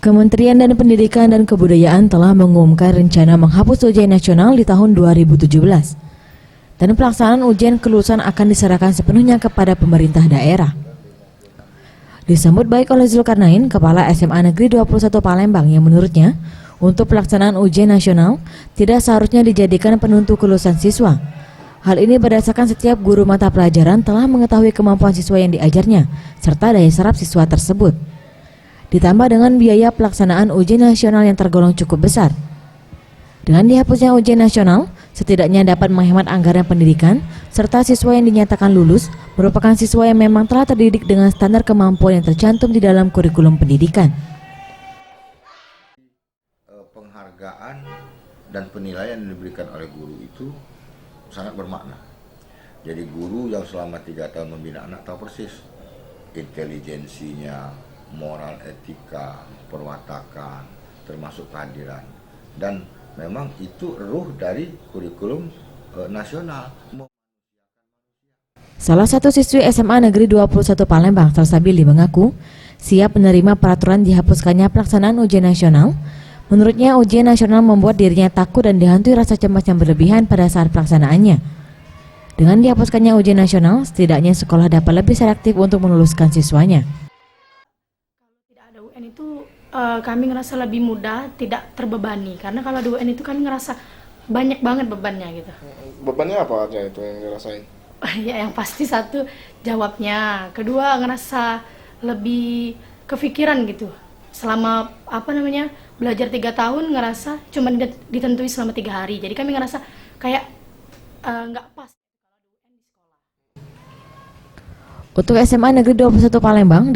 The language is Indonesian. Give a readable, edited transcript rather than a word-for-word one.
Kementerian Pendidikan dan Kebudayaan telah mengumumkan rencana menghapus ujian nasional di tahun 2017. Dan pelaksanaan ujian kelulusan akan diserahkan sepenuhnya kepada pemerintah daerah. Disambut baik oleh Zulkarnain, Kepala SMA Negeri 21 Palembang, yang menurutnya, untuk pelaksanaan ujian nasional tidak seharusnya dijadikan penentu kelulusan siswa. Hal ini berdasarkan setiap guru mata pelajaran telah mengetahui kemampuan siswa yang diajarnya, serta daya serap siswa tersebut. Ditambah dengan biaya pelaksanaan ujian nasional yang tergolong cukup besar. Dengan dihapusnya ujian nasional, setidaknya dapat menghemat anggaran pendidikan, serta siswa yang dinyatakan lulus merupakan siswa yang memang telah terdidik dengan standar kemampuan yang tercantum di dalam kurikulum pendidikan. Penghargaan dan penilaian yang diberikan oleh guru itu sangat bermakna. Jadi guru yang selama 3 tahun membina anak tahu persis intelijensinya, moral, etika, perwatakan, termasuk kehadiran. Dan memang itu ruh dari kurikulum nasional. Salah satu siswi SMA Negeri 21 Palembang, Selsa Billy, mengaku siap menerima peraturan dihapuskannya pelaksanaan ujian nasional. Menurutnya, ujian nasional membuat dirinya takut dan dihantui rasa cemas yang berlebihan pada saat pelaksanaannya. Dengan dihapuskannya ujian nasional, setidaknya sekolah dapat lebih selektif untuk meluluskan siswanya. UN itu kami ngerasa lebih mudah, tidak terbebani, karena kalau di UN itu kami ngerasa banyak banget bebannya gitu. Bebannya apa aja itu yang dirasain? Ya, yang pasti satu jawabnya, kedua ngerasa lebih kepikiran gitu. Selama belajar 3 tahun ngerasa cuma ditentui selama 3 hari, jadi kami ngerasa kayak nggak pas. Untuk SMA Negeri 21 Palembang